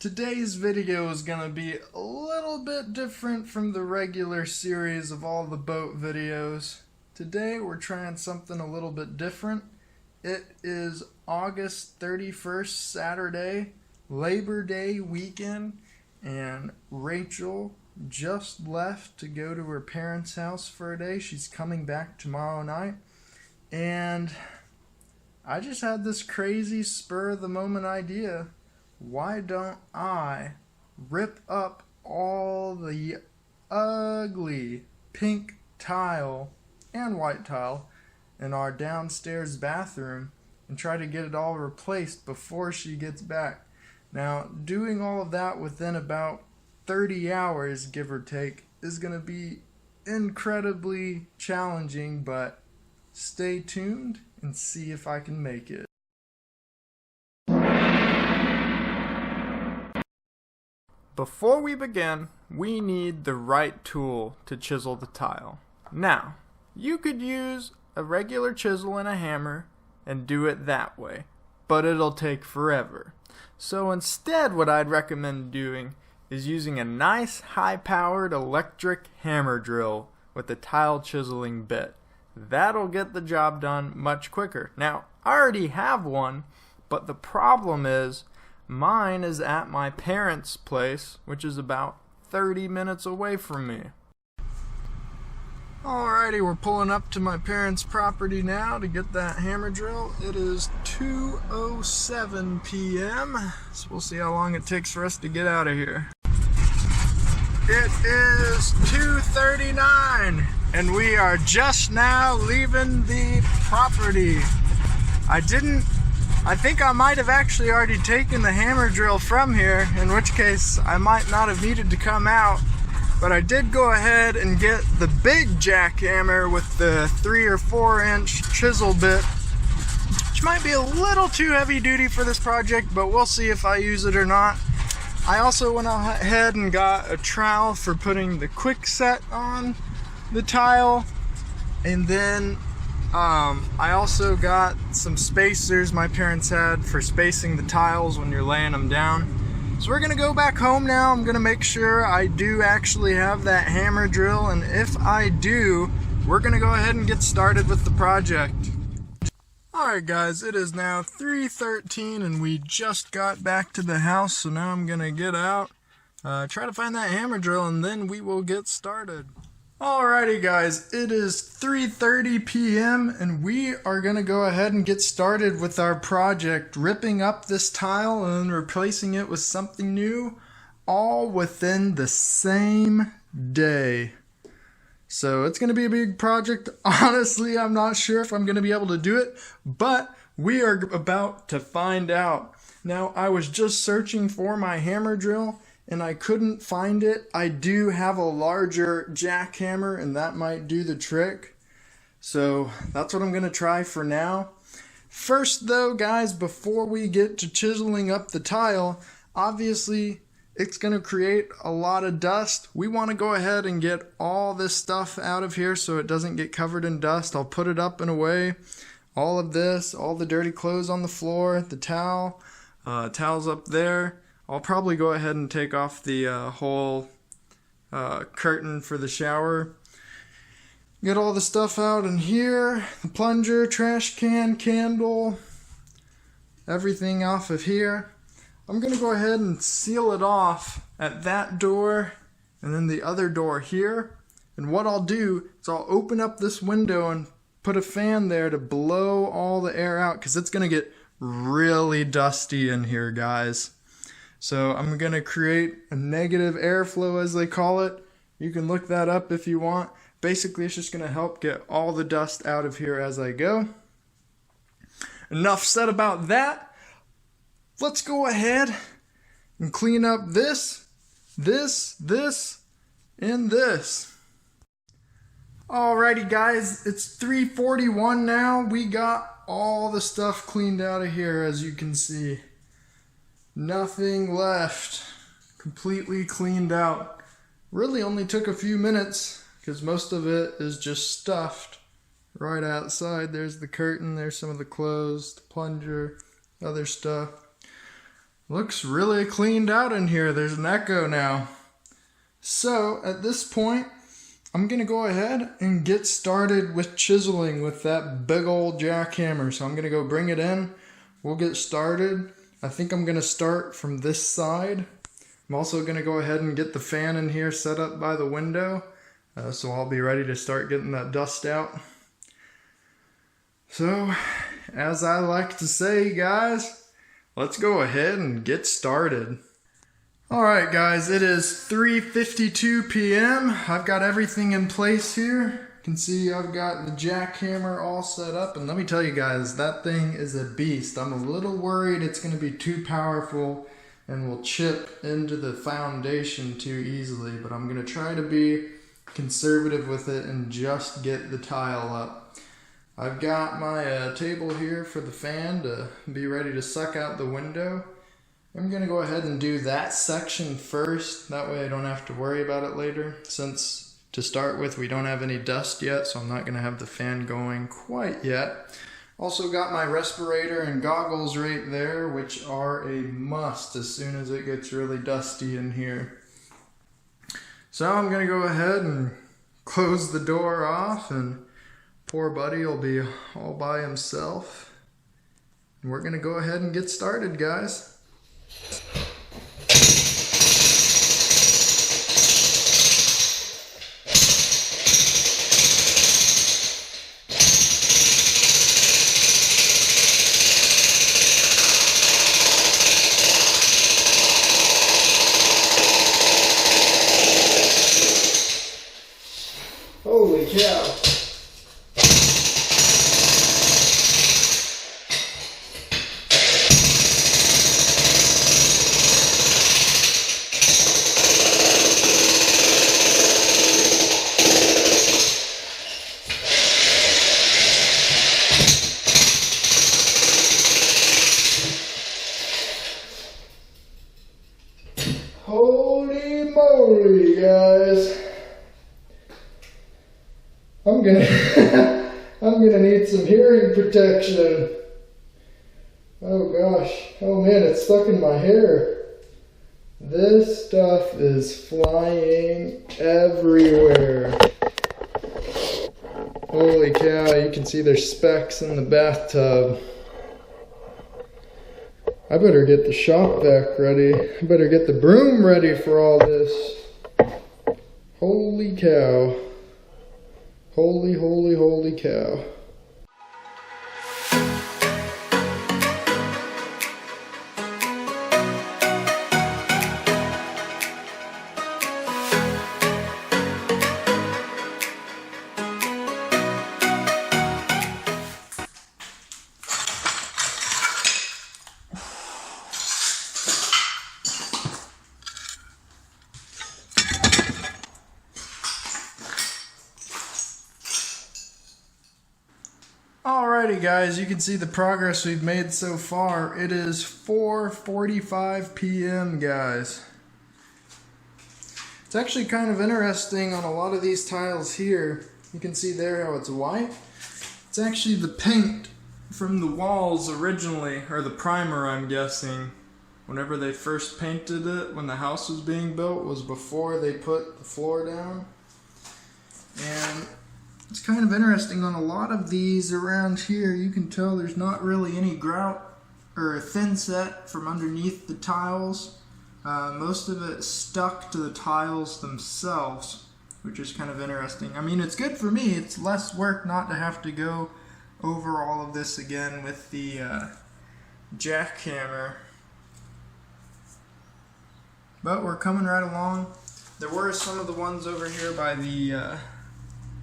Today's video is going to be a little bit different from the regular series of all the boat videos. Today we're trying something a little bit different. It is August 31st, Saturday, Labor Day weekend, and Rachel just left to go to her parents' house for a day. She's coming back tomorrow night, and I just had this crazy spur of the moment idea. Why don't I rip up all the ugly pink tile and white tile in our downstairs bathroom and try to get it all replaced before she gets back. Now, doing all of that within about 30 hours, give or take, is going to be incredibly challenging, but stay tuned and see if I can make it. Before we begin, we need the right tool to chisel the tile. Now, you could use a regular chisel and a hammer and do it that way, but it'll take forever. So instead, what I'd recommend doing is using a nice high-powered electric hammer drill with a tile chiseling bit. That'll get the job done much quicker. Now, I already have one, but the problem is mine is at my parents' place, which is about 30 minutes away from me. Alrighty, we're pulling up to my parents' property now to get that hammer drill. It is 2:07 p.m., so we'll see how long it takes for us to get out of here. It is 2:39, and we are just now leaving the property. I think I might have actually already taken the hammer drill from here, in which case I might not have needed to come out, but I did go ahead and get the big jackhammer with the 3 or 4 inch chisel bit, which might be a little too heavy duty for this project, but we'll see if I use it or not. I also went ahead and got a trowel for putting the quick set on the tile, and then I also got some spacers my parents had for spacing the tiles when you're laying them down. So we're gonna go back home now. I'm gonna make sure I do actually have that hammer drill, and if I do, we're gonna go ahead and get started with the project. Alright guys, it is now 3:13 and we just got back to the house, so now I'm gonna get out, try to find that hammer drill, and then we will get started. Alrighty guys, it is 3:30 p.m. and we are going to go ahead and get started with our project, ripping up this tile and replacing it with something new, all within the same day. So it's going to be a big project. Honestly, I'm not sure if I'm going to be able to do it, but we are about to find out. Now, I was just searching for my hammer drill and I couldn't find it. I do have a larger jackhammer and that might do the trick. So that's what I'm going to try for now. First though, guys, before we get to chiseling up the tile, obviously it's going to create a lot of dust. We want to go ahead and get all this stuff out of here so it doesn't get covered in dust. I'll put it up and away. All of this, all the dirty clothes on the floor, the towels up there. I'll probably go ahead and take off the whole curtain for the shower. Get all the stuff out in here. The plunger, trash can, candle, everything off of here. I'm going to go ahead and seal it off at that door and then the other door here. And what I'll do is I'll open up this window and put a fan there to blow all the air out, because it's going to get really dusty in here, guys. So I'm going to create a negative airflow, as they call it. You can look that up if you want. Basically, it's just going to help get all the dust out of here as I go. Enough said about that. Let's go ahead and clean up this, and this. Alrighty guys, it's 3:41 now. We got all the stuff cleaned out of here, as you can see. Nothing left. Completely cleaned out. Really only took a few minutes because most of it is just stuffed right outside. There's the curtain, there's some of the clothes, the plunger, other stuff. Looks really cleaned out in here. There's an echo now. So at this point, I'm gonna go ahead and get started with chiseling with that big old jackhammer. So I'm gonna go bring it in. We'll get started. I think I'm gonna start from this side. I'm also gonna go ahead and get the fan in here set up by the window. So I'll be ready to start getting that dust out. So, as I like to say, guys, let's go ahead and get started. Alright guys, it is 3:52 p.m. I've got everything in place here. You can see I've got the jackhammer all set up, and let me tell you guys, that thing is a beast. I'm a little worried it's going to be too powerful and will chip into the foundation too easily, but I'm going to try to be conservative with it and just get the tile up. I've got my table here for the fan to be ready to suck out the window. I'm going to go ahead and do that section first, that way I don't have to worry about it later, since to start with we don't have any dust yet, so I'm not going to have the fan going quite yet. Also got my respirator and goggles right there, which are a must as soon as it gets really dusty in here. So I'm going to go ahead and close the door off, and poor buddy will be all by himself. And we're going to go ahead and get started, guys. Holy cow. Holy moly, guys. I'm gonna need some hearing protection. Oh gosh. Oh man, it's stuck in my hair. This stuff is flying everywhere. Holy cow, you can see there's specks in the bathtub. I better get the shop vac ready. I better get the broom ready for all this. Holy cow. Holy, holy, holy cow. Alrighty guys, you can see the progress we've made so far. It is 4:45 p.m. guys. It's actually kind of interesting on a lot of these tiles here. You can see there how it's white. It's actually the paint from the walls originally, or the primer I'm guessing. Whenever they first painted it, when the house was being built, was before they put the floor down. And it's kind of interesting, on a lot of these around here, you can tell there's not really any grout or thin set from underneath the tiles. Most of it stuck to the tiles themselves, which is kind of interesting. I mean, it's good for me. It's less work not to have to go over all of this again with the jackhammer. But we're coming right along. There were some of the ones over here by the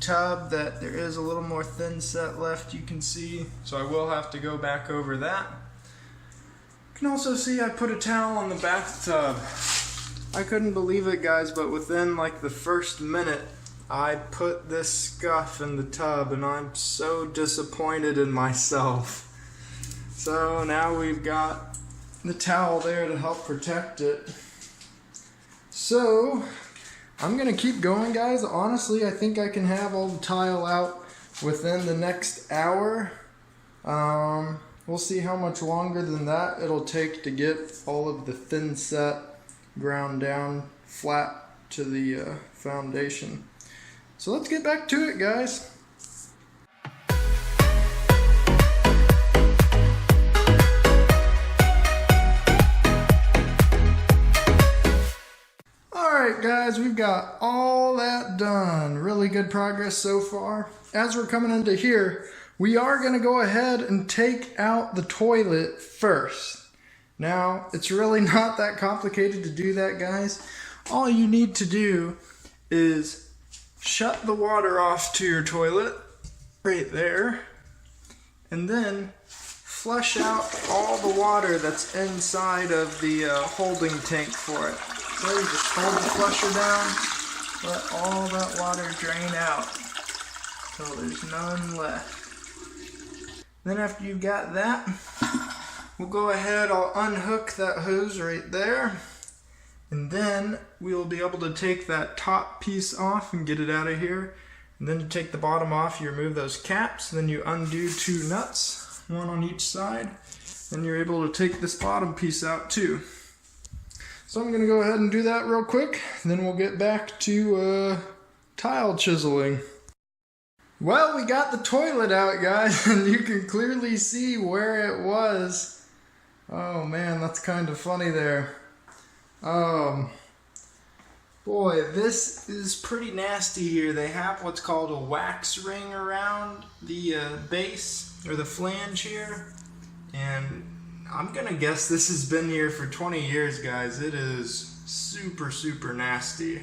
tub that there is a little more thin set left, you can see, so I will have to go back over that. You can also see I put a towel on the bathtub. I couldn't believe it, guys, but within like the first minute I put this scuff in the tub, and I'm so disappointed in myself. So now we've got the towel there to help protect it. So I'm gonna keep going, guys. Honestly, I think I can have all the tile out within the next hour. We'll see how much longer than that it'll take to get all of the thin set ground down flat to the foundation. So let's get back to it, guys. Alright guys, we've got all that done. Really good progress so far. As we're coming into here, we are going to go ahead and take out the toilet first. Now, it's really not that complicated to do that, guys. All you need to do is shut the water off to your toilet right there, and then flush out all the water that's inside of the holding tank for it. So you just hold the flusher down, let all that water drain out until there's none left. Then after you've got that, we'll go ahead, I'll unhook that hose right there, and then we'll be able to take that top piece off and get it out of here. And then to take the bottom off, you remove those caps, then you undo 2 nuts, 1 on each side, and you're able to take this bottom piece out too. So I'm going to go ahead and do that real quick, and then we'll get back to tile chiseling. Well, we got the toilet out, guys, and you can clearly see where it was. Oh man, that's kind of funny there. Boy, this is pretty nasty here. They have what's called a wax ring around the base, or the flange here, and I'm gonna guess this has been here for 20 years, guys. It is super, super nasty.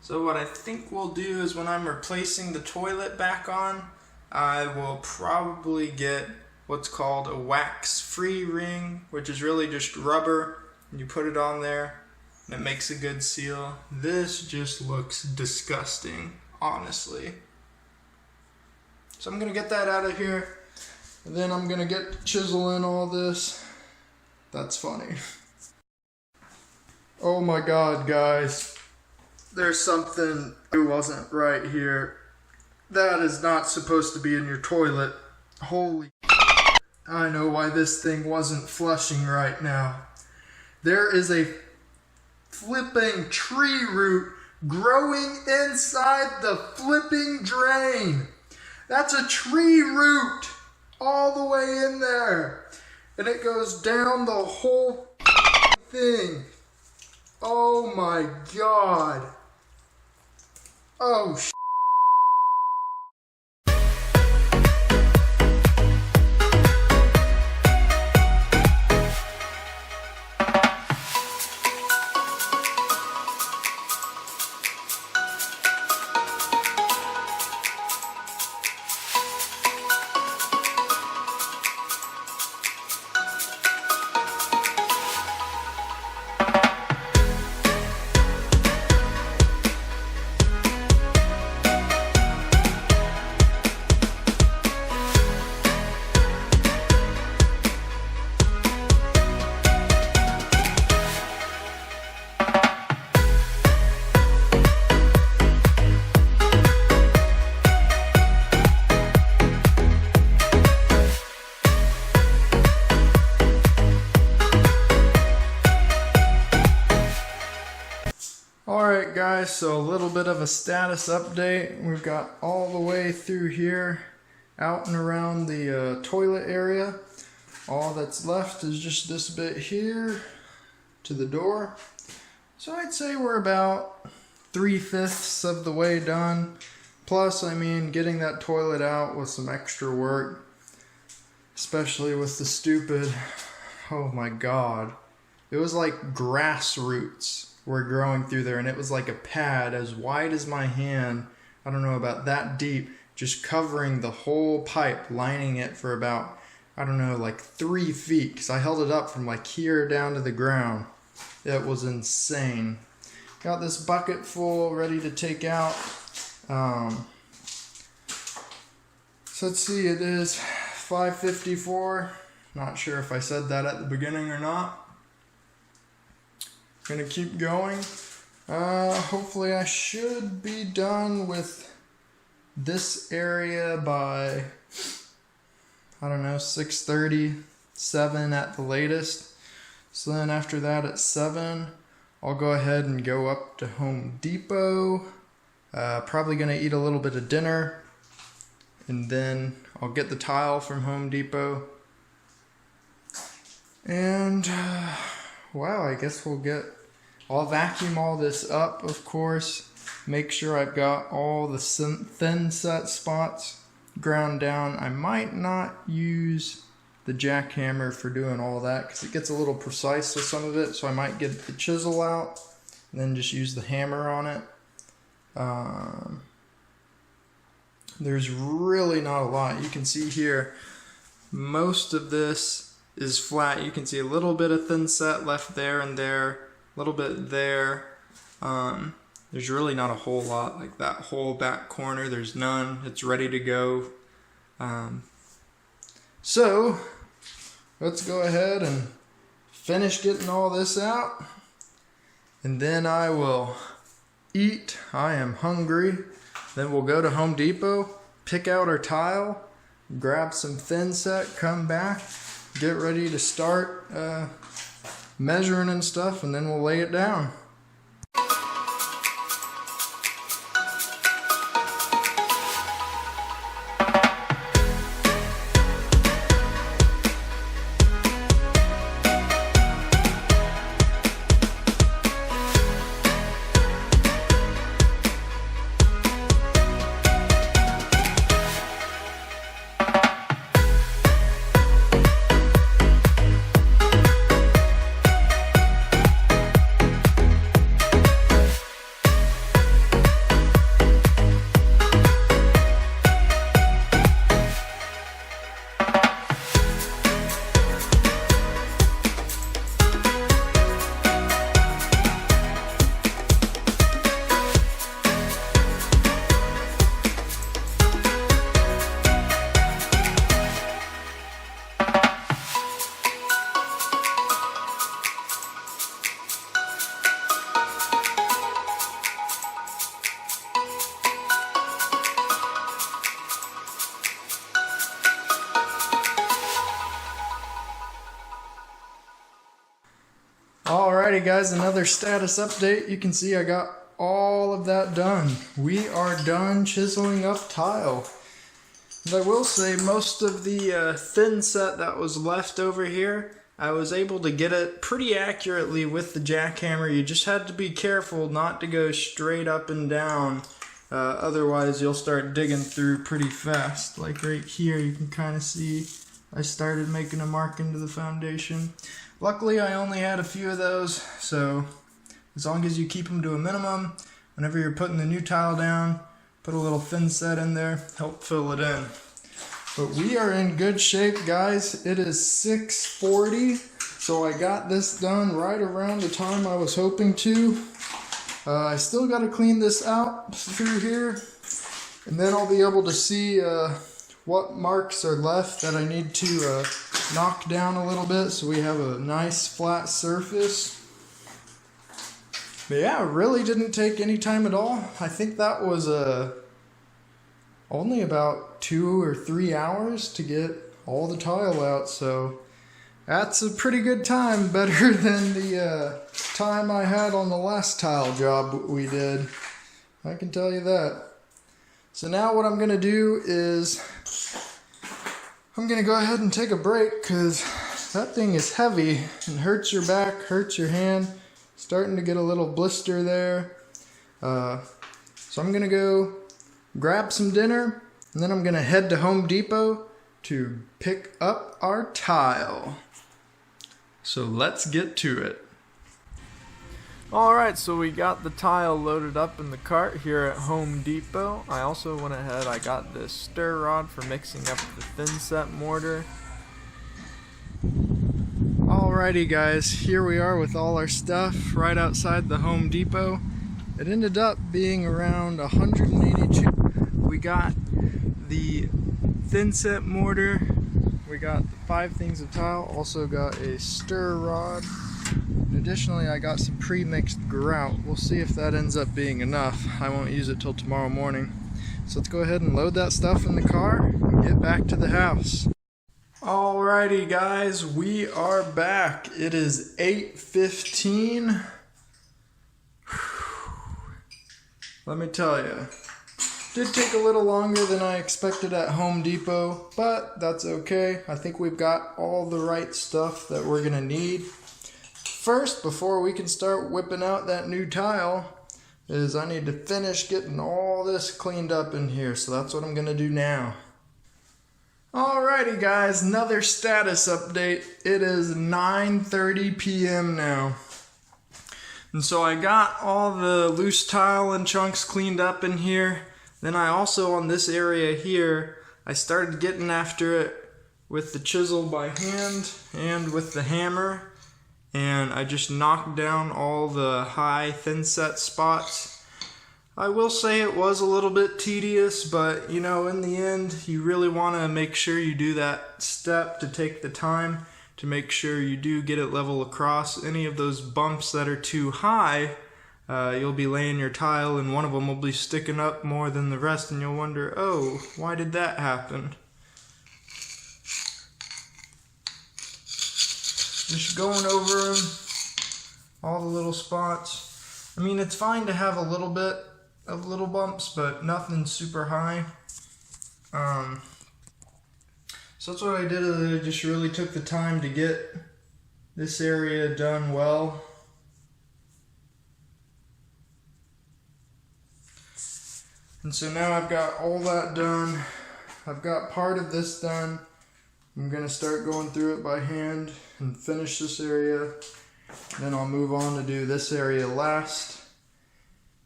So what I think we'll do is when I'm replacing the toilet back on, I will probably get what's called a wax-free ring, which is really just rubber, and you put it on there, and it makes a good seal. This just looks disgusting, honestly. So I'm gonna get that out of here, and then I'm gonna get chiseling all this. That's funny. Oh my God, guys. There's something that wasn't right here. That is not supposed to be in your toilet. Holy I know why this thing wasn't flushing right now. There is a flipping tree root growing inside the flipping drain. That's a tree root all the way in there. And it goes down the whole thing. Oh my God. Oh, Alright guys, so a little bit of a status update. We've got all the way through here, out and around the toilet area. All that's left is just this bit here to the door. So I'd say we're about 3/5 of the way done. Plus, I mean, getting that toilet out was some extra work. Especially with the stupid, oh my God. It was like grass roots were growing through there, and it was like a pad as wide as my hand, I don't know, about that deep, just covering the whole pipe, lining it for about, I don't know, like 3 feet, because I held it up from like here down to the ground. It was insane. Got this bucket full ready to take out. So let's see, it is 5:54. Not sure if I said that at the beginning or not. Gonna keep going. Hopefully I should be done with this area by, I don't know, 6:30, 7 at the latest. So then after that at 7, I'll go ahead and go up to Home Depot. Probably gonna eat a little bit of dinner, and then I'll get the tile from Home Depot. And wow, I guess I'll vacuum all this up, of course. Make sure I've got all the thin set spots ground down. I might not use the jackhammer for doing all that because it gets a little precise with some of it, so I might get the chisel out and then just use the hammer on it. There's really not a lot. You can see here, most of this is flat. You can see a little bit of thin set left there and there, a little bit there. There's really not a whole lot. Like that whole back corner, there's none. It's ready to go. So let's go ahead and finish getting all this out, and then I will eat. I am hungry. Then we'll go to Home Depot, pick out our tile, grab some thin set, come back, get ready to start measuring and stuff, and then we'll lay it down. Alrighty guys, another status update. You can see I got all of that done. We are done chiseling up tile. And I will say most of the thin set that was left over here, I was able to get it pretty accurately with the jackhammer. You just had to be careful not to go straight up and down. Otherwise you'll start digging through pretty fast. Like right here you can kind of see I started making a mark into the foundation. Luckily I only had a few of those, so as long as you keep them to a minimum, whenever you're putting the new tile down, put a little thin set in there, help fill it in. But we are in good shape, guys. It is 6:40, so I got this done right around the time I was hoping to. I still got to clean this out through here, and then I'll be able to see what marks are left that I need to knock down a little bit so we have a nice flat surface. But yeah, it really didn't take any time at all. I think that was only about 2 or 3 hours to get all the tile out, so that's a pretty good time, better than the time I had on the last tile job we did. I can tell you that. So now what I'm going to do is I'm going to go ahead and take a break because that thing is heavy and hurts your back, hurts your hand. Starting to get a little blister there. So I'm going to go grab some dinner and then I'm going to head to Home Depot to pick up our tile. So let's get to it. Alright, so we got the tile loaded up in the cart here at Home Depot. I also went ahead, I got this stir rod for mixing up the thin set mortar. Alrighty guys, here we are with all our stuff right outside the Home Depot. It ended up being around 182. We got the thin set mortar, we got the 5 things of tile, also got a stir rod. And additionally, I got some pre-mixed grout. We'll see if that ends up being enough. I won't use it till tomorrow morning. So let's go ahead and load that stuff in the car and get back to the house. Alrighty guys, we are back. It is 8:15. Let me tell you, did take a little longer than I expected at Home Depot, but that's okay. I think we've got all the right stuff that we're gonna need. First, before we can start whipping out that new tile, is I need to finish getting all this cleaned up in here, so that's what I'm gonna do now. Alrighty guys, another status update. It is 9:30 p.m. now. And so I got all the loose tile and chunks cleaned up in here. Then I also, on this area here, I started getting after it with the chisel by hand and with the hammer. And I just knocked down all the high thin set spots. I will say it was a little bit tedious, but you know, in the end, you really want to make sure you do that step to take the time to make sure you do get it level across. Any of those bumps that are too high, you'll be laying your tile and one of them will be sticking up more than the rest and you'll wonder, oh, why did that happen? Just going over them, all the little spots. I mean, it's fine to have a little bit of little bumps, but nothing super high. So that's what I did. I just really took the time to get this area done well. And so now I've got all that done. I've got part of this done. I'm going to start going through it by hand and finish this area. Then I'll move on to do this area last.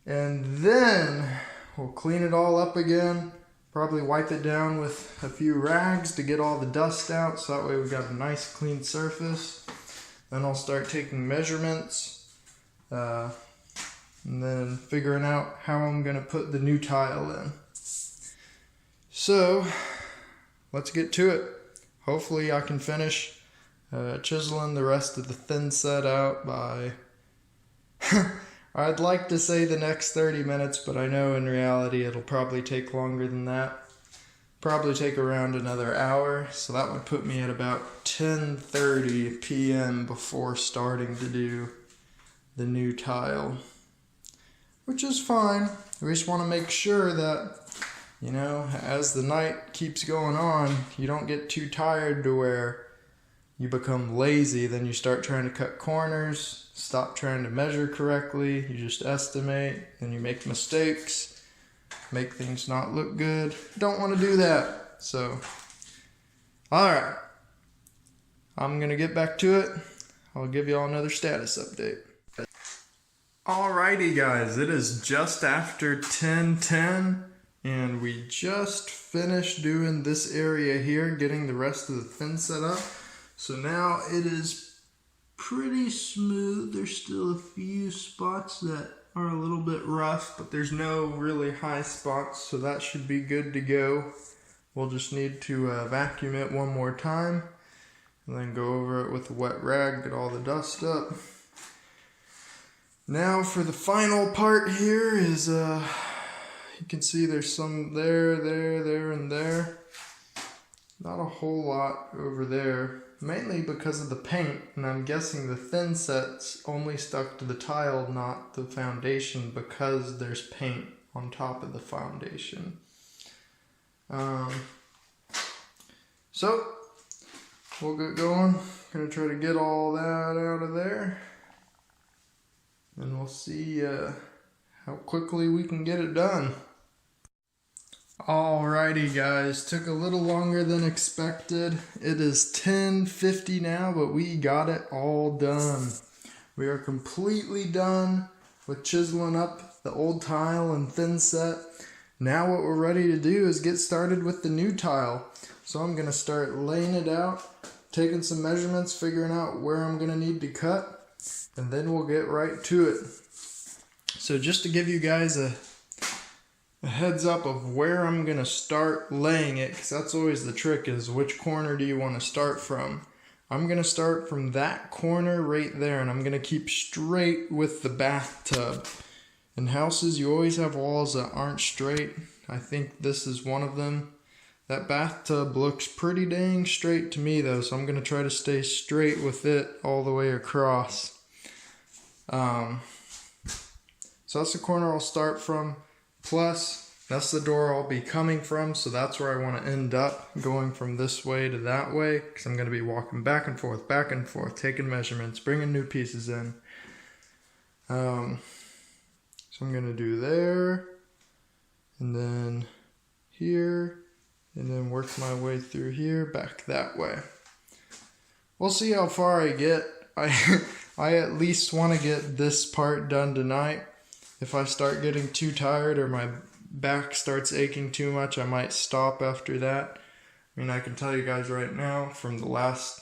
And then we'll clean it all up again. Probably wipe it down with a few rags to get all the dust out, so that way we've got a nice clean surface. Then I'll start taking measurements and then figuring out how I'm going to put the new tile in. So let's get to it. Hopefully I can finish chiseling the rest of the thin set out by I'd like to say the next 30 minutes, but I know in reality it'll probably take longer than that. Probably take around another hour, so that would put me at about 10:30 p.m. before starting to do the new tile. Which is fine. We just want to make sure that, you know, as the night keeps going on, you don't get too tired to where you become lazy, then you start trying to cut corners, stop trying to measure correctly, you just estimate, then you make mistakes, make things not look good. Don't want to do that. So, alright, I'm going to get back to it. I'll give you all another status update. Alrighty guys, it is just after 10:10 and we just finished doing this area here, getting the rest of the thin set up. So now it is pretty smooth. There's still a few spots that are a little bit rough, but there's no really high spots, so that should be good to go. We'll just need to vacuum it one more time and then go over it with a wet rag, get all the dust up. Now for the final part here is, you can see there's some there, and there. Not a whole lot over there. Mainly because of the paint, and I'm guessing the thin set's only stuck to the tile, not the foundation, because there's paint on top of the foundation. So, we'll get going. Gonna try to get all that out of there, and we'll see how quickly we can get it done. Alrighty guys, took a little longer than expected. It is 10:50 now, but we got it all done. We are completely done with chiseling up the old tile and thin set. Now what we're ready to do is get started with the new tile. So I'm going to start laying it out, taking some measurements, figuring out where I'm going to need to cut, and then we'll get right to it. So just to give you guys a heads up of where I'm going to start laying it, because that's always the trick, is which corner do you want to start from. I'm going to start from that corner right there, and I'm going to keep straight with the bathtub. In houses, you always have walls that aren't straight, I think this is one of them. That bathtub looks pretty dang straight to me though, so I'm going to try to stay straight with it all the way across. So that's the corner I'll start from, plus that's the door I'll be coming from, so that's where I want to end up, going from this way to that way, because I'm going to be walking back and forth, taking measurements, bringing new pieces in. So I'm going to do there, and then here, and then work my way through here, back that way. We'll see how far I get. I at least want to get this part done tonight. If I start getting too tired or my back starts aching too much, I might stop after that. I mean, I can tell you guys right now, from the last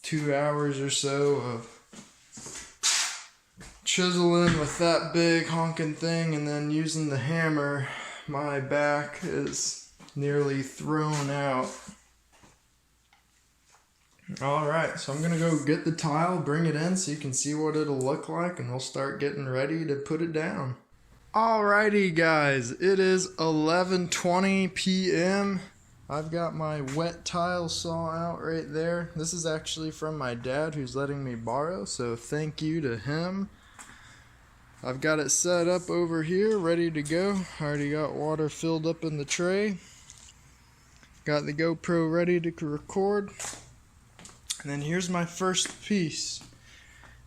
2 hours or so of chiseling with that big honking thing and then using the hammer, my back is nearly thrown out. Alright, so I'm going to go get the tile, bring it in so you can see what it'll look like, and we'll start getting ready to put it down. Alrighty guys, it is 11:20 p.m. I've got my wet tile saw out right there. This is actually from my dad who's letting me borrow, so thank you to him. I've got it set up over here, ready to go. I already got water filled up in the tray. Got the GoPro ready to record. And then here's my first piece.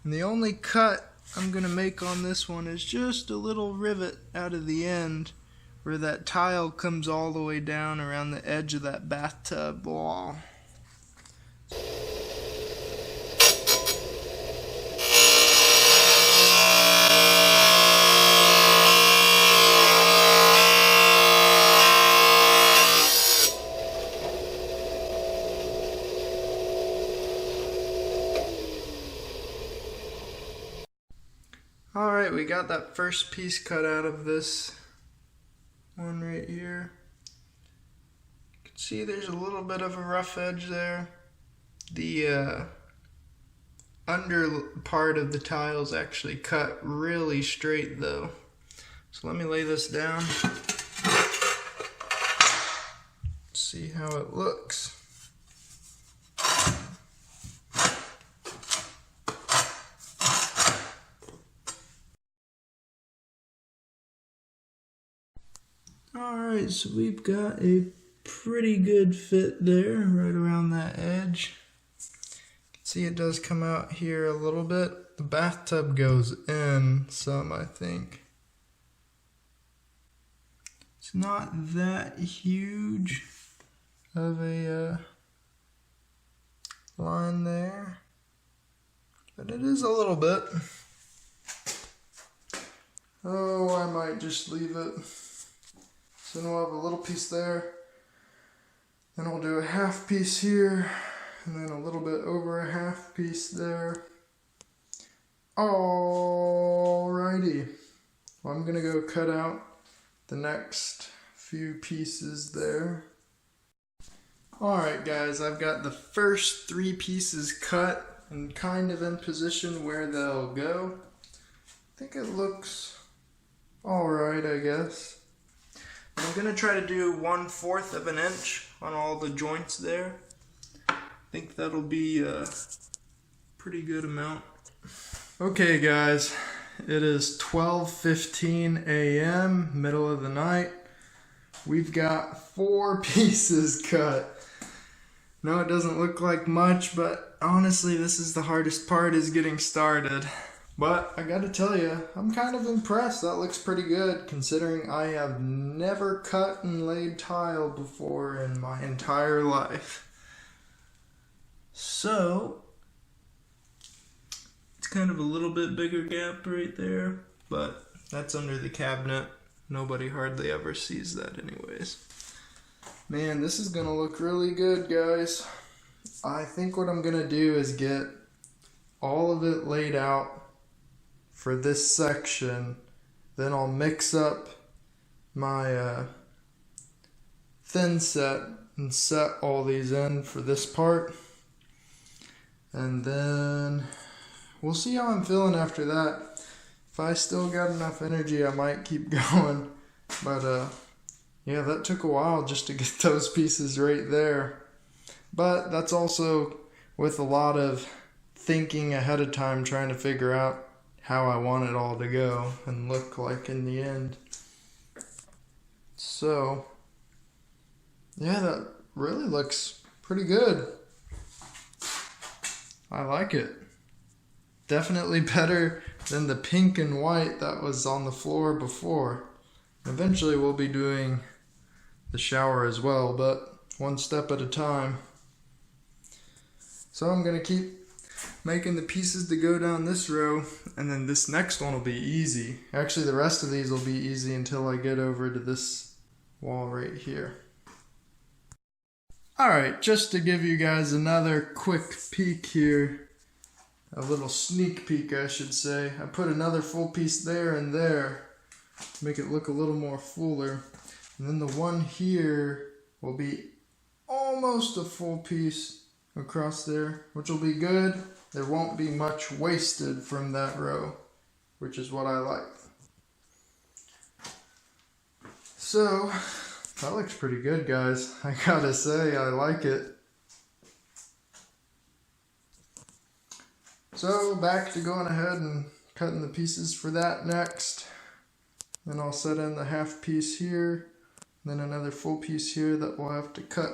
And the only cut I'm going to make on this one is just a little rivet out of the end where that tile comes all the way down around the edge of that bathtub wall. Alright, we got that first piece cut out of this one right here. You can see there's a little bit of a rough edge there. The under part of the tile is actually cut really straight though. So let me lay this down. See how it looks. Alright, so we've got a pretty good fit there, right around that edge. You can see it does come out here a little bit. The bathtub goes in some, I think. It's not that huge of a line there, but it is a little bit. Oh, I might just leave it. So then we'll have a little piece there, then we'll do a half piece here, and then a little bit over a half piece there. Alrighty, well, I'm gonna go cut out the next few pieces there. Alright guys, I've got the first 3 pieces cut and kind of in position where they'll go. I think it looks alright, I guess. I'm going to try to do 1/4 of an inch on all the joints there. I think that'll be a pretty good amount. Okay guys, it is 12:15 a.m., middle of the night. We've got 4 pieces cut. No, it doesn't look like much, but honestly this is the hardest part, is getting started. But I gotta tell you, I'm kind of impressed. That looks pretty good considering I have never cut and laid tile before in my entire life. So, it's kind of a little bit bigger gap right there, but that's under the cabinet. Nobody hardly ever sees that anyways. Man, this is gonna look really good, guys. I think what I'm gonna do is get all of it laid out for this section, then I'll mix up my thin set and set all these in for this part, and then we'll see how I'm feeling after that. If I still got enough energy, I might keep going, but Yeah, that took a while just to get those pieces right there. But that's also with a lot of thinking ahead of time, trying to figure out how I want it all to go and look like in the end. So, yeah, that really looks pretty good. I like it. Definitely better than the pink and white that was on the floor before. Eventually we'll be doing the shower as well, but one step at a time. So I'm going to keep making the pieces to go down this row, and then this next one will be easy. Actually, the rest of these will be easy until I get over to this wall right here. Alright, just to give you guys another quick peek here, a little sneak peek I should say. I put another full piece there and there to make it look a little more fuller. And then the one here will be almost a full piece across there, which will be good. There won't be much wasted from that row, which is what I like. So, that looks pretty good, guys. I gotta say, I like it. So, back to going ahead and cutting the pieces for that next. Then I'll set in the half piece here, then another full piece here that we'll have to cut.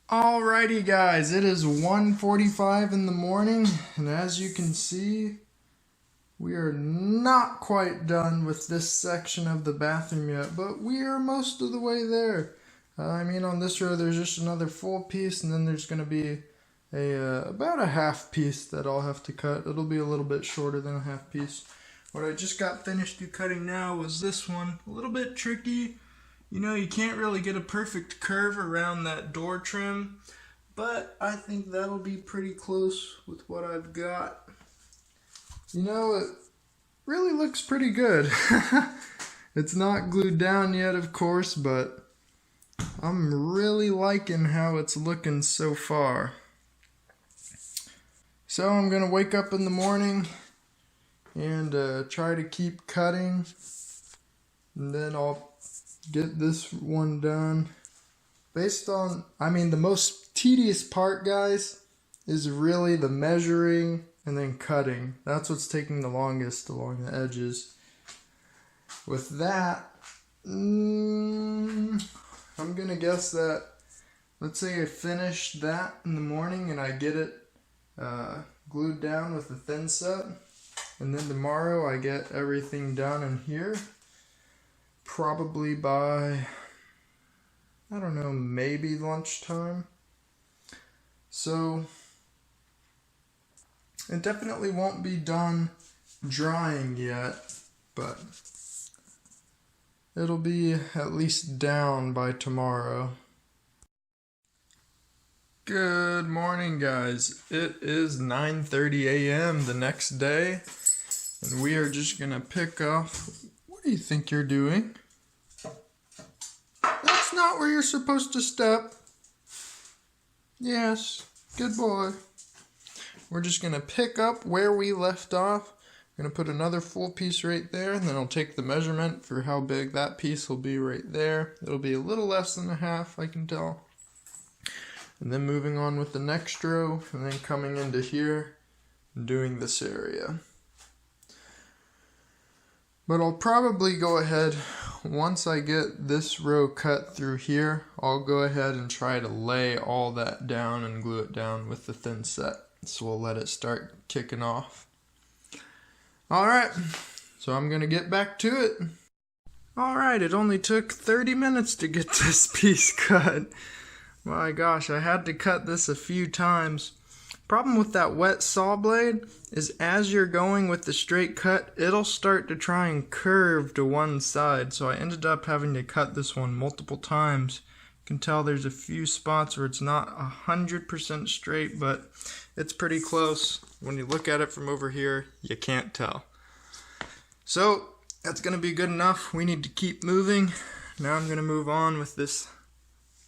Alrighty guys, it is 1:45 in the morning, and as you can see, we are not quite done with this section of the bathroom yet, but we are most of the way there. I mean, on this row there's just another full piece, and then there's going to be about a half piece that I'll have to cut. It'll be a little bit shorter than a half piece. What I just got finished cutting now was this one. A little bit tricky. You know, you can't really get a perfect curve around that door trim, but I think that'll be pretty close with what I've got. You know, it really looks pretty good. It's not glued down yet, of course, but I'm really liking how it's looking so far. So I'm going to wake up in the morning and try to keep cutting, and then I'll get this one done. Based on, I mean, the most tedious part, guys, is really the measuring and then cutting. That's what's taking the longest along the edges. With that, I'm gonna guess that, let's say I finish that in the morning and I get it glued down with a thin set, and then tomorrow I get everything done in here. Probably by, I don't know, maybe lunchtime. So it definitely won't be done drying yet, but it'll be at least down by tomorrow. Good morning, guys. It is 9:30 a.m. the next day, and we are just gonna pick off. What do you think you're doing? That's not where you're supposed to step. Yes, good boy. We're just going to pick up where we left off. I'm going to put another full piece right there, and then I'll take the measurement for how big that piece will be right there. It'll be a little less than a half, I can tell. And then moving on with the next row, and then coming into here and doing this area. But I'll probably go ahead, once I get this row cut through here, I'll go ahead and try to lay all that down and glue it down with the thin set. So we'll let it start kicking off. Alright, so I'm going to get back to it. Alright, it only took 30 minutes to get this piece cut. My gosh, I had to cut this a few times. Problem with that wet saw blade is as you're going with the straight cut, it'll start to try and curve to one side. So I ended up having to cut this one multiple times. You can tell there's a few spots where it's not 100% straight, but it's pretty close. When you look at it from over here, you can't tell. So that's going to be good enough. We need to keep moving. Now I'm going to move on with this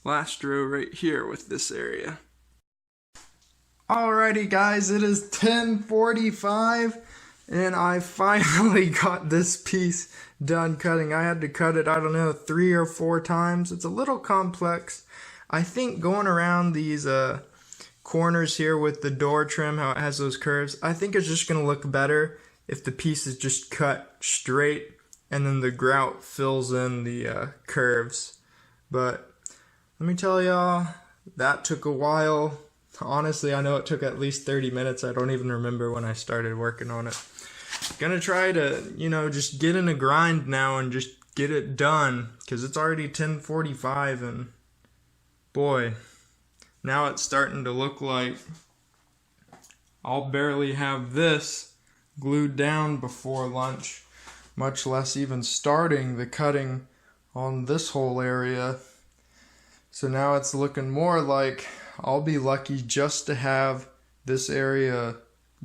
last row right here with this area. Alrighty guys, it is 10:45 And I finally got this piece done cutting. I had to cut it, I don't know, 3 or 4 times. It's a little complex. I think going around these corners here with the door trim, how it has those curves, I think it's just gonna look better if the piece is just cut straight and then the grout fills in the curves. But let me tell y'all, that took a while. Honestly, I know it took at least 30 minutes. I don't even remember when I started working on it. Gonna try to, just get in a grind now and just get it done, because it's already 10:45 and boy, now it's starting to look like I'll barely have this glued down before lunch, much less even starting the cutting on this whole area. So now it's looking more like I'll be lucky just to have this area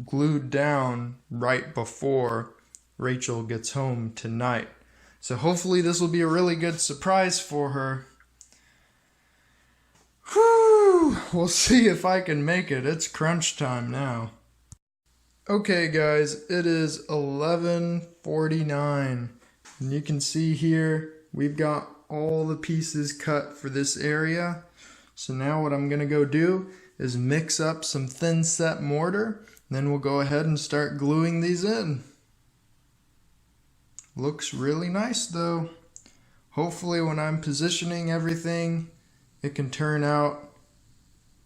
glued down right before Rachel gets home tonight. So hopefully this will be a really good surprise for her. Whew, we'll see if I can make it. It's crunch time now. Okay guys, it is 11:49 and you can see here we've got all the pieces cut for this area. So now what I'm gonna go do is mix up some thin set mortar, then we'll go ahead and start gluing these in. Looks really nice though. Hopefully when I'm positioning everything, it can turn out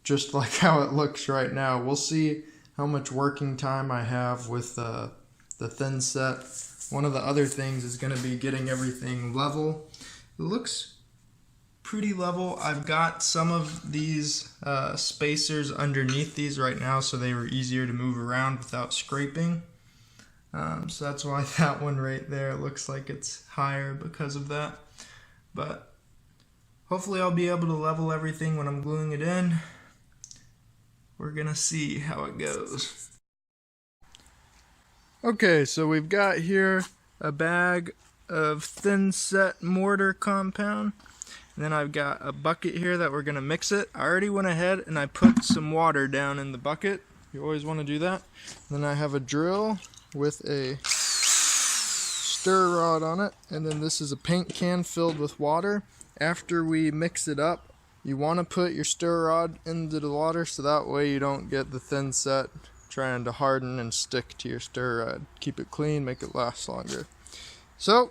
just like how it looks right now. We'll see how much working time I have with the thin set. One of the other things is going to be getting everything level. It looks pretty level. I've got some of these spacers underneath these right now, so they were easier to move around without scraping. So that's why that one right there looks like it's higher because of that. But hopefully I'll be able to level everything when I'm gluing it in. We're gonna see how it goes. Okay, so we've got here a bag of thin set mortar compound. And then I've got a bucket here that we're gonna mix it. I already went ahead and I put some water down in the bucket. You always want to do that. Then I have a drill with a stir rod on it, and then this is a paint can filled with water. After we mix it up, you want to put your stir rod into the water so that way you don't get the thin set trying to harden and stick to your stir rod. Keep it clean, make it last longer. So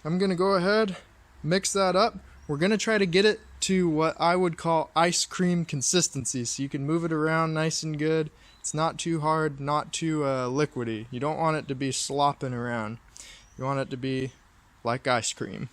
I'm gonna go ahead, mix that up. We're gonna try to get it to what I would call ice cream consistency, so you can move it around nice and good. It's not too hard, not too liquidy. You don't want it to be slopping around. You want it to be like ice cream.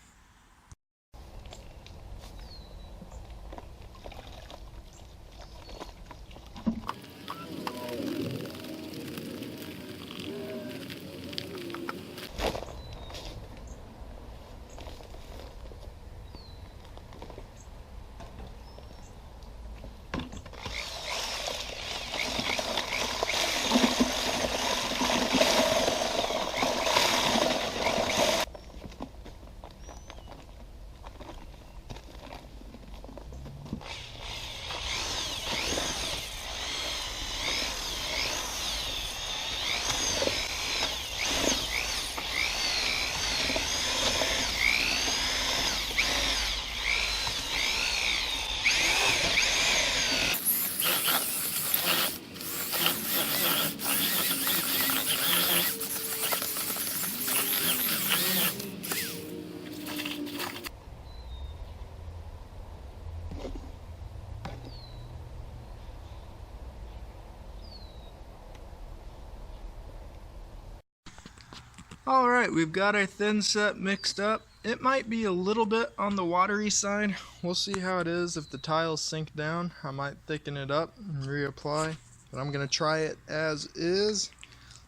Alright, we've got our thin set mixed up. It might be a little bit on the watery side. We'll see how it is. If the tiles sink down, I might thicken it up and reapply. But I'm going to try it as is.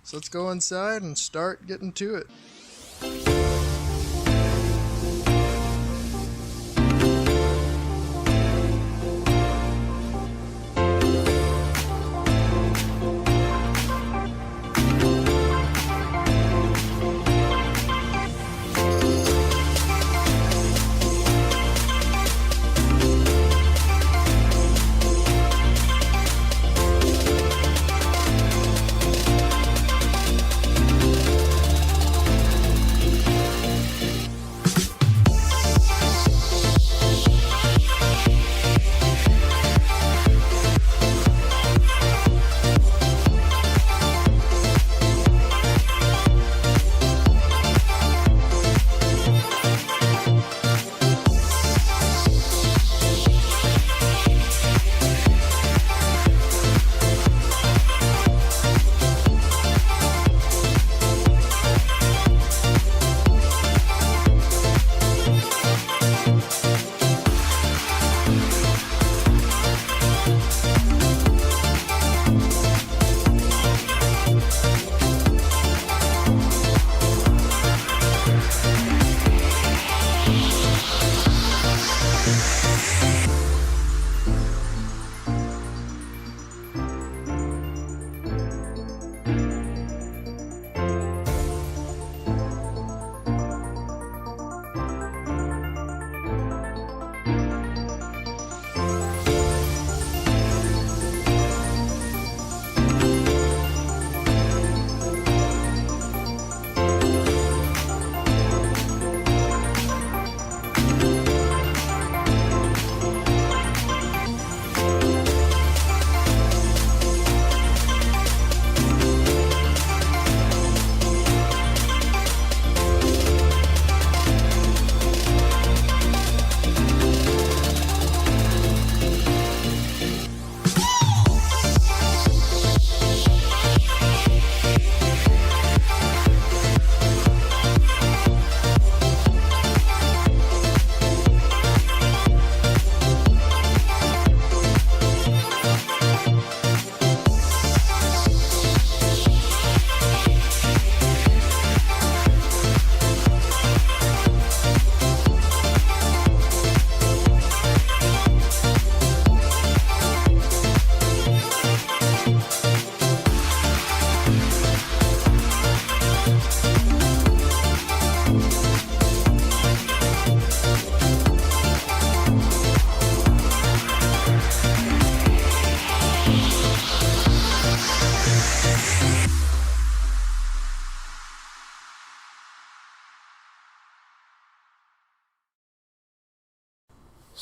So let's go inside and start getting to it.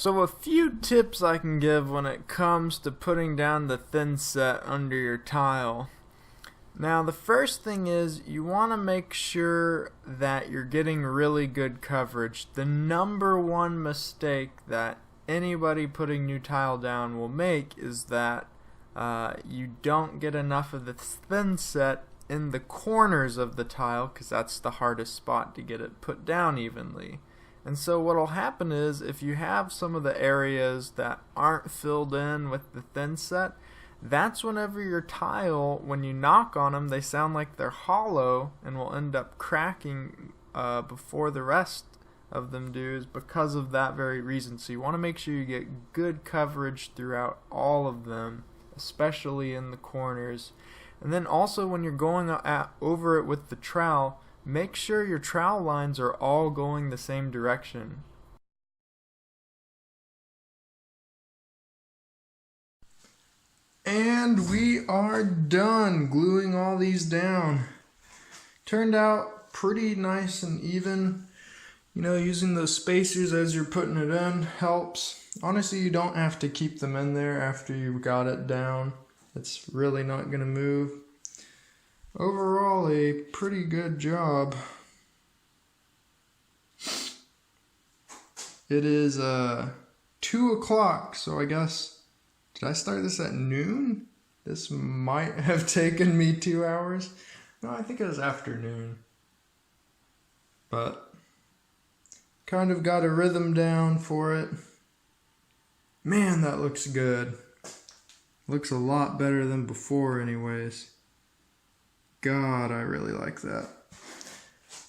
So a few tips I can give when it comes to putting down the thin set under your tile. Now the first thing is you want to make sure that you're getting really good coverage. The number one mistake that anybody putting new tile down will make is that you don't get enough of the thin set in the corners of the tile, because that's the hardest spot to get it put down evenly. And so what will happen is, if you have some of the areas that aren't filled in with the thin set, that's whenever your tile, when you knock on them, they sound like they're hollow and will end up cracking before the rest of them do, is because of that very reason. So you want to make sure you get good coverage throughout all of them, especially in the corners. And then also when you're going over it with the trowel, make sure your trowel lines are all going the same direction. And we are done gluing all these down. Turned out pretty nice and even. You know, using those spacers as you're putting it in helps. Honestly, you don't have to keep them in there after you've got it down. It's really not going to move. Overall, a pretty good job. It is 2 o'clock, so I guess, did I start this at noon? This might have taken me 2 hours. No, I think it was afternoon. But kind of got a rhythm down for it. Man, that looks good. Looks a lot better than before anyways. God, I really like that.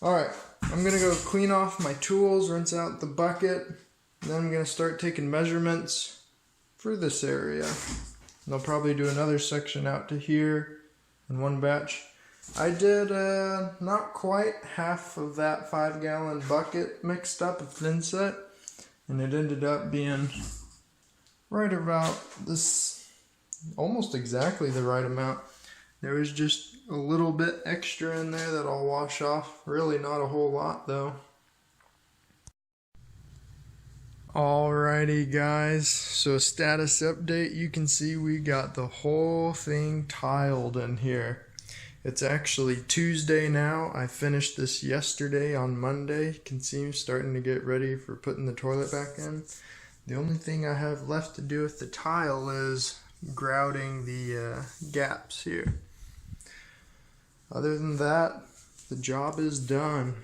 Alright, I'm going to go clean off my tools, rinse out the bucket, and then I'm going to start taking measurements for this area. And I'll probably do another section out to here in one batch. I did not quite half of that 5-gallon bucket mixed up of thin set, and it ended up being right about this, almost exactly the right amount. There was just a little bit extra in there that I'll wash off. Really not a whole lot though. Alrighty guys, so a status update. You can see we got the whole thing tiled in here. It's actually Tuesday now. I finished this yesterday on Monday. You can see I'm starting to get ready for putting the toilet back in. The only thing I have left to do with the tile is grouting the gaps here. Other than that, the job is done.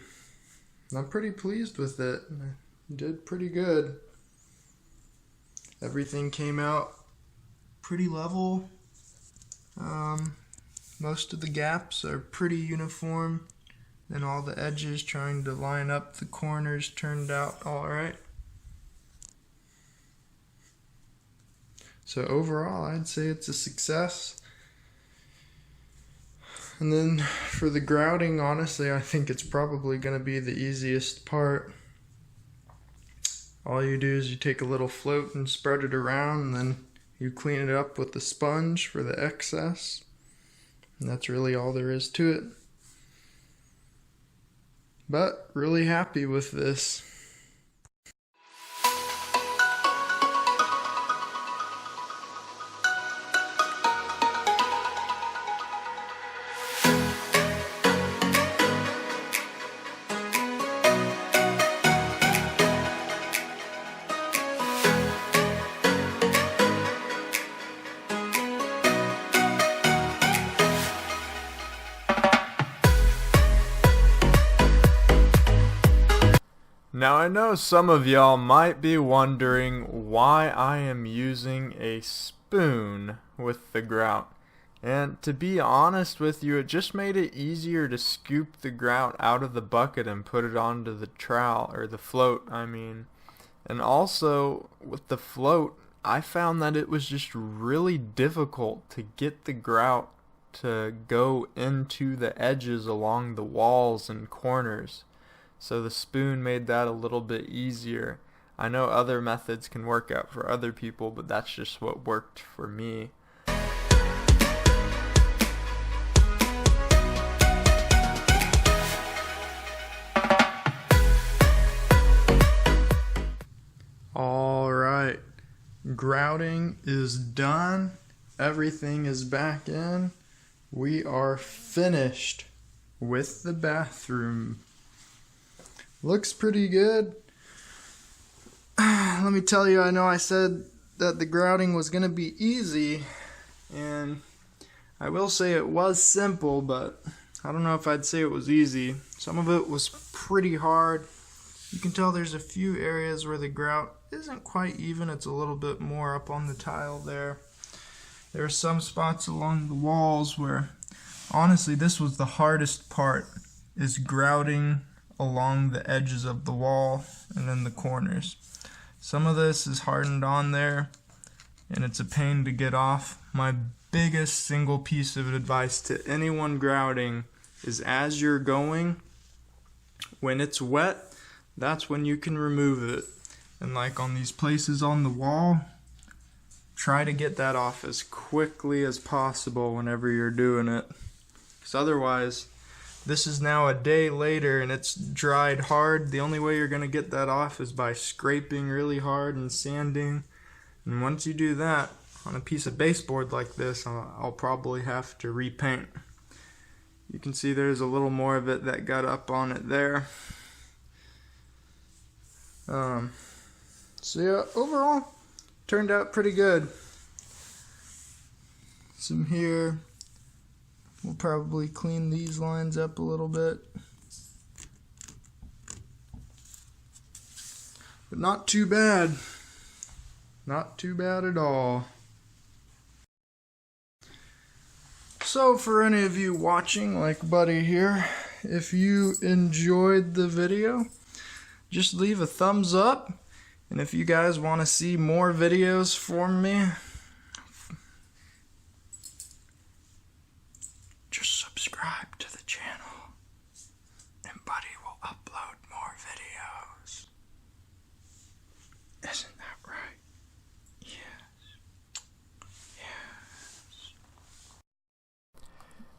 I'm pretty pleased with it. I did pretty good. Everything came out pretty level. Most of the gaps are pretty uniform. Then all the edges trying to line up the corners turned out alright. So overall, I'd say it's a success. And then for the grouting, honestly, I think it's probably going to be the easiest part. All you do is you take a little float and spread it around, and then you clean it up with the sponge for the excess. And that's really all there is to it. But really happy with this. Now I know some of y'all might be wondering why I am using a spoon with the grout. And to be honest with you, it just made it easier to scoop the grout out of the bucket and put it onto the trowel, or the float, I mean. And also, with the float, I found that it was just really difficult to get the grout to go into the edges along the walls and corners. So the spoon made that a little bit easier. I know other methods can work out for other people, but that's just what worked for me. Alright. grouting is done. Everything is back in. We are finished with the bathroom. Looks pretty good. Let me tell you, I know I said that the grouting was going to be easy, and I will say it was simple, but I don't know if I'd say it was easy. Some of it was pretty hard. You can tell there's a few areas where the grout isn't quite even. It's a little bit more up on the tile there. There are some spots along the walls where, honestly, this was the hardest part, is grouting along the edges of the wall and then the corners. Some of this is hardened on there, and it's a pain to get off. My biggest single piece of advice to anyone grouting is, as you're going, when it's wet, that's when you can remove it. And like on these places on the wall, try to get that off as quickly as possible whenever you're doing it. Because otherwise, this is now a day later and it's dried hard. The only way you're going to get that off is by scraping really hard and sanding. And once you do that, on a piece of baseboard like this, I'll probably have to repaint. You can see there's a little more of it that got up on it there. So yeah, overall, turned out pretty good. Some here. We'll probably clean these lines up a little bit. But not too bad. Not too bad at all. So for any of you watching, like Buddy here, if you enjoyed the video, just leave a thumbs up. And if you guys want to see more videos from me, just subscribe to the channel and Buddy will upload more videos. Isn't that right? Yes. Yes.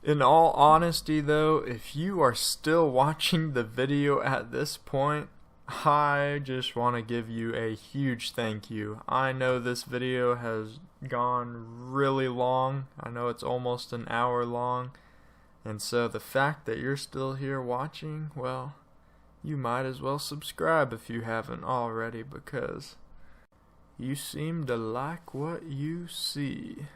In all honesty though, if you are still watching the video at this point, I just want to give you a huge thank you. I know this video has gone really long. I know it's almost an hour long. And so the fact that you're still here watching, well, you might as well subscribe if you haven't already, because you seem to like what you see.